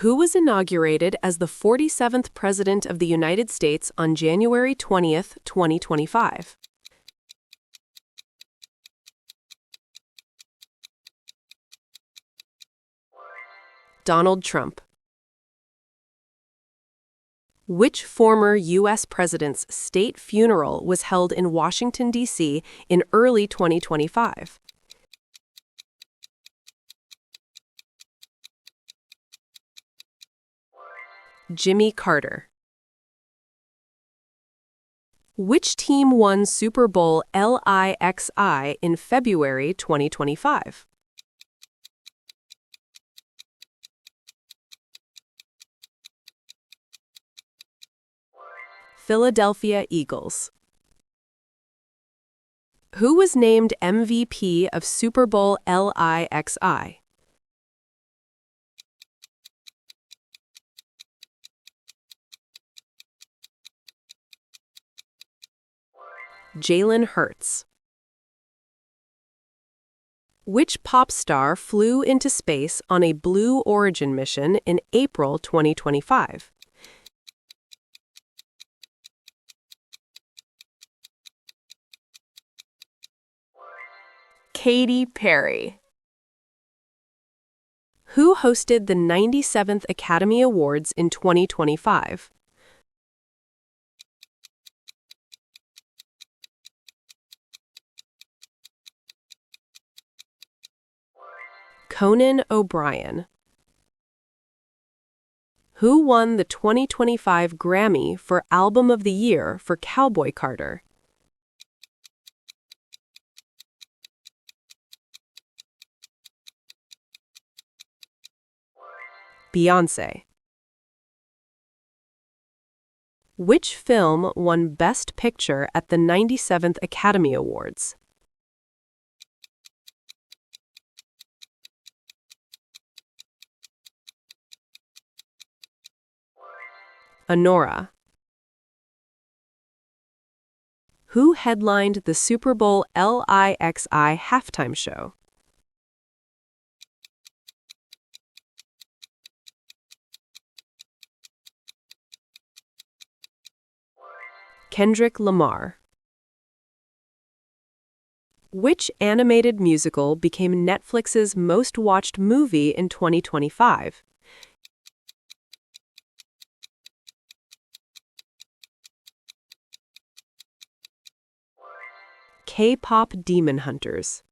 Who was inaugurated as the 47th President of the United States on January 20th, 2025? Donald Trump. Which former U.S. president's state funeral was held in Washington, D.C. in early 2025? Jimmy Carter. Which team won Super Bowl LIXI in February 2025? Philadelphia Eagles. Who was named MVP of Super Bowl LIXI? Jalen Hurts. Which pop star flew into space on a Blue Origin mission in April 2025? Katy Perry. Who hosted the 97th Academy Awards in 2025? Conan O'Brien. Who won the 2025 Grammy for Album of the Year for Cowboy Carter? Beyoncé. Which film won Best Picture at the 97th Academy Awards? Anora. Who headlined the Super Bowl LIXI halftime show? Kendrick Lamar. Which animated musical became Netflix's most watched movie in 2025? K-pop Demon Hunters.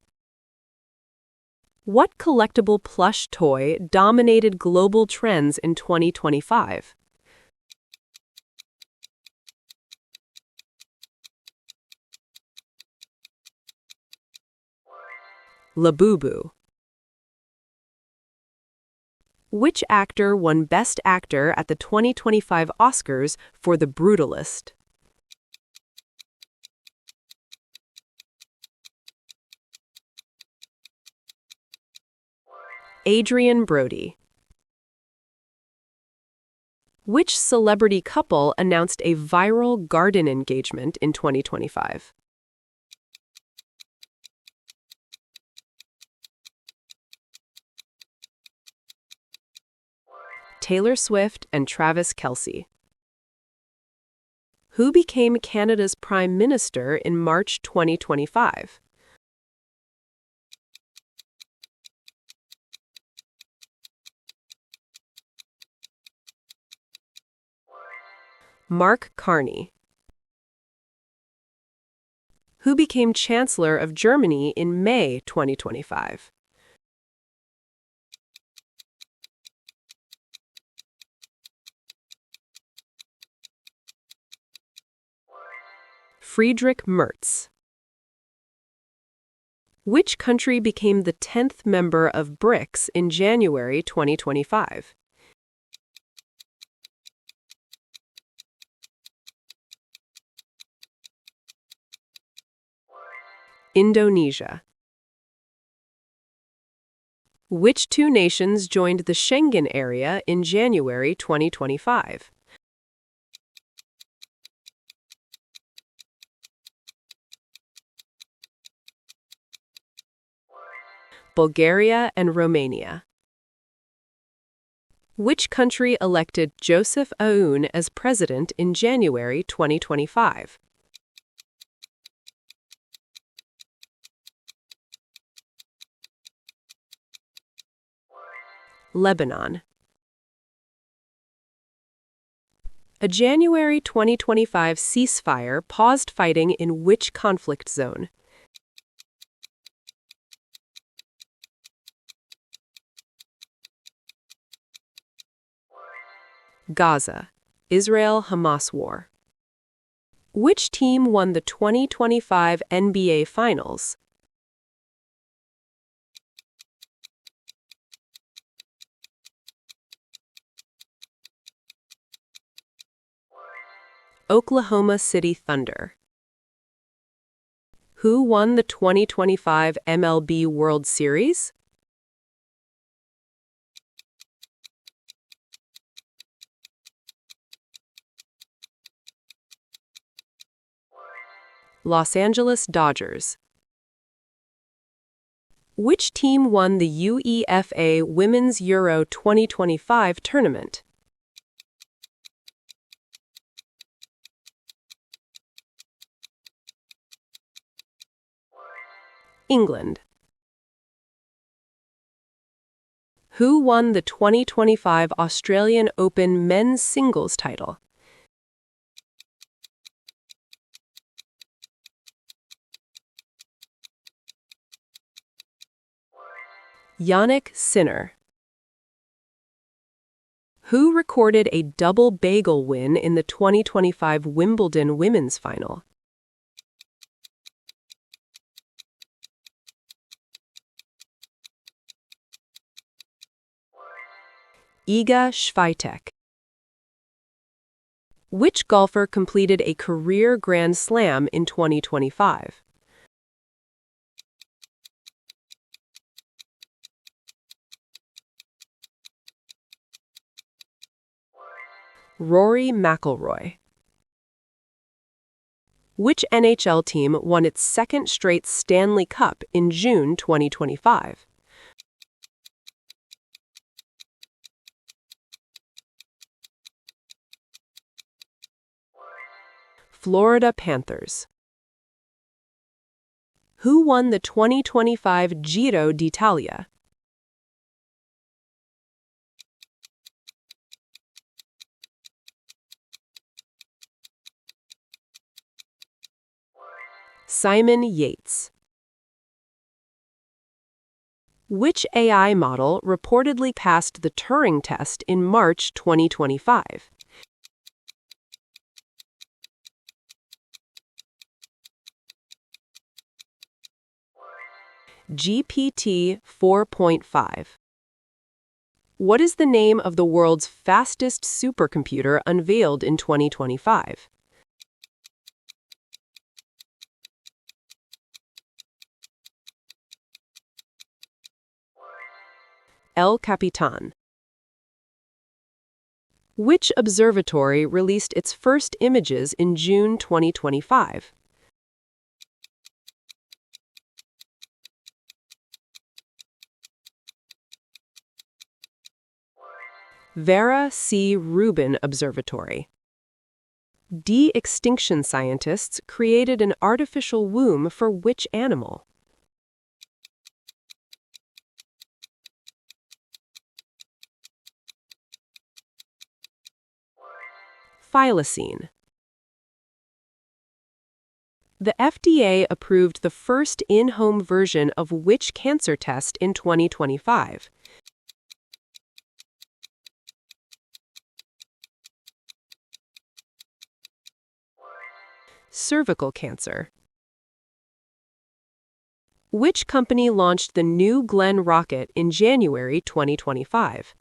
What collectible plush toy dominated global trends in 2025? Labubu. Which actor won Best Actor at the 2025 Oscars for The Brutalist? Adrian Brody. Which celebrity couple announced a viral garden engagement in 2025? Taylor Swift and Travis Kelce. Who became Canada's Prime Minister in March 2025? Mark Carney. Who became Chancellor of Germany in May 2025? Friedrich Merz. Which country became the 10th member of BRICS in January 2025? Indonesia. Which two nations joined the Schengen area in January 2025? Bulgaria and Romania. Which country elected Joseph Aoun as president in January 2025? Lebanon. A January 2025 ceasefire paused fighting in which conflict zone? Gaza. Israel-Hamas war. Which team won the 2025 NBA Finals? Oklahoma City Thunder. Who won the 2025 MLB World Series? Los Angeles Dodgers. Which team won the UEFA Women's Euro 2025 tournament? England. Who won the 2025 Australian Open men's singles title? Yannick Sinner. Who recorded a double bagel win in the 2025 Wimbledon women's final? Iga Swiatek. Which golfer completed a career Grand Slam in 2025? Rory McIlroy. Which NHL team won its second straight Stanley Cup in June 2025? Florida Panthers. Who won the 2025 Giro d'Italia? Simon Yates. Which AI model reportedly passed the Turing test in March 2025? GPT 4.5. What is the name of the world's fastest supercomputer unveiled in 2025? El Capitan. Which observatory released its first images in June 2025? Vera C. Rubin Observatory. De-extinction scientists created an artificial womb for which animal? Thylacine. The FDA approved the first in-home version of which cancer test in 2025? Cervical cancer. Which company launched the New Glenn rocket in January 2025?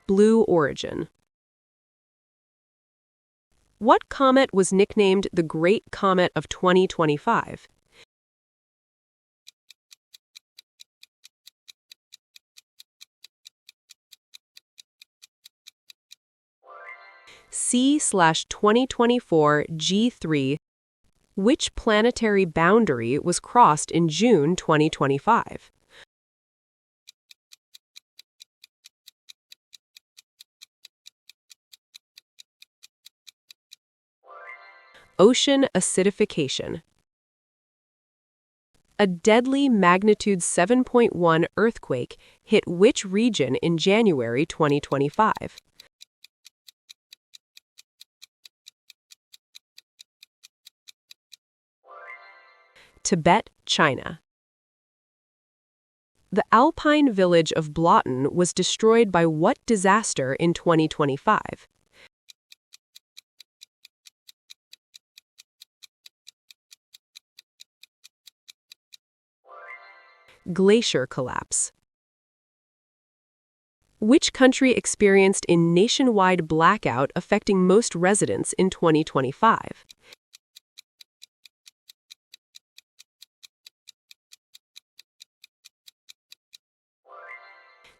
Blue Origin. What comet was nicknamed the Great Comet of 2025? C/2024 G3. Which planetary boundary was crossed in June 2025? Ocean acidification. A deadly magnitude 7.1 earthquake hit which region in January 2025? Tibet, China. The alpine village of Blotten was destroyed by what disaster in 2025? Glacier collapse. Which country experienced a nationwide blackout affecting most residents in 2025?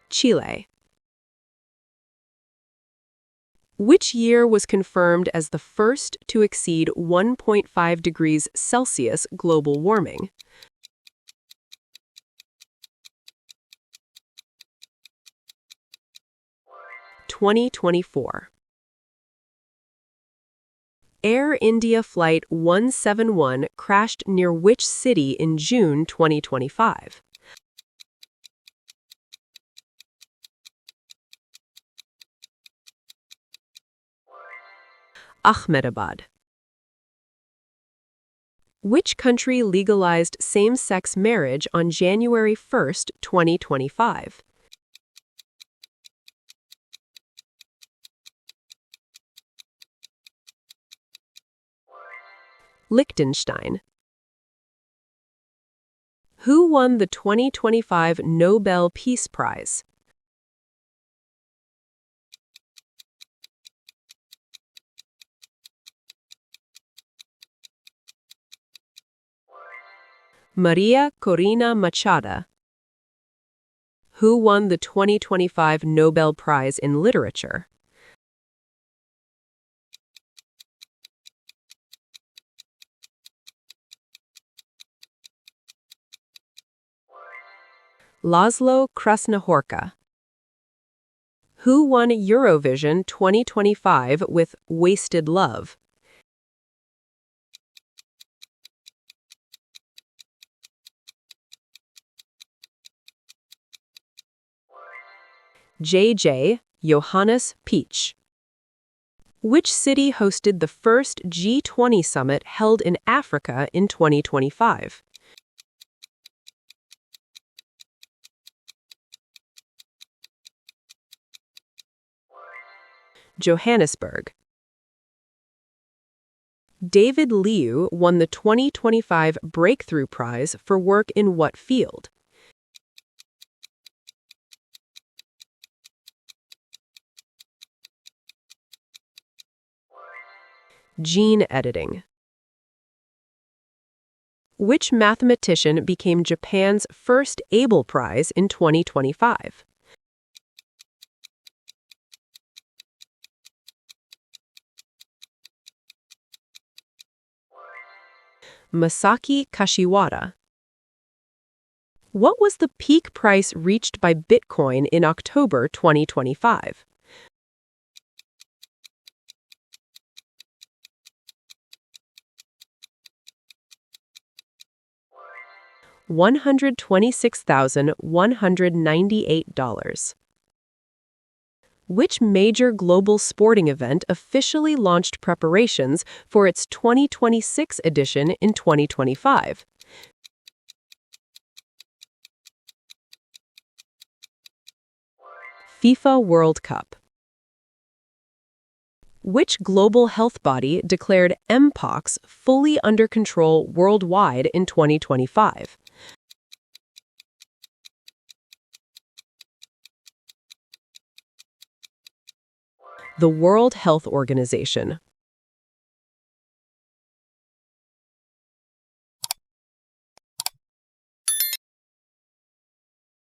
Chile. Which year was confirmed as the first to exceed 1.5 degrees Celsius global warming? (2024). Air India Flight 171 crashed near which city in June 2025? Ahmedabad. Which country legalized same-sex marriage on January 1, 2025? Liechtenstein. Who won the 2025 Nobel Peace Prize? Maria Corina Machado. Who won the 2025 Nobel Prize in Literature? Laszlo Krasznahorka. Who won Eurovision 2025 with Wasted Love? J.J. Johannes Peach. Which city hosted the first G20 summit held in Africa in 2025? Johannesburg. David Liu won the 2025 Breakthrough Prize for work in what field? Gene editing. Which mathematician became Japan's first Abel Prize in 2025? Masaki Kashiwada. What was the peak price reached by Bitcoin in October 2025? $126,198. Which major global sporting event officially launched preparations for its 2026 edition in 2025? FIFA World Cup. Which global health body declared Mpox fully under control worldwide in 2025? The World Health Organization.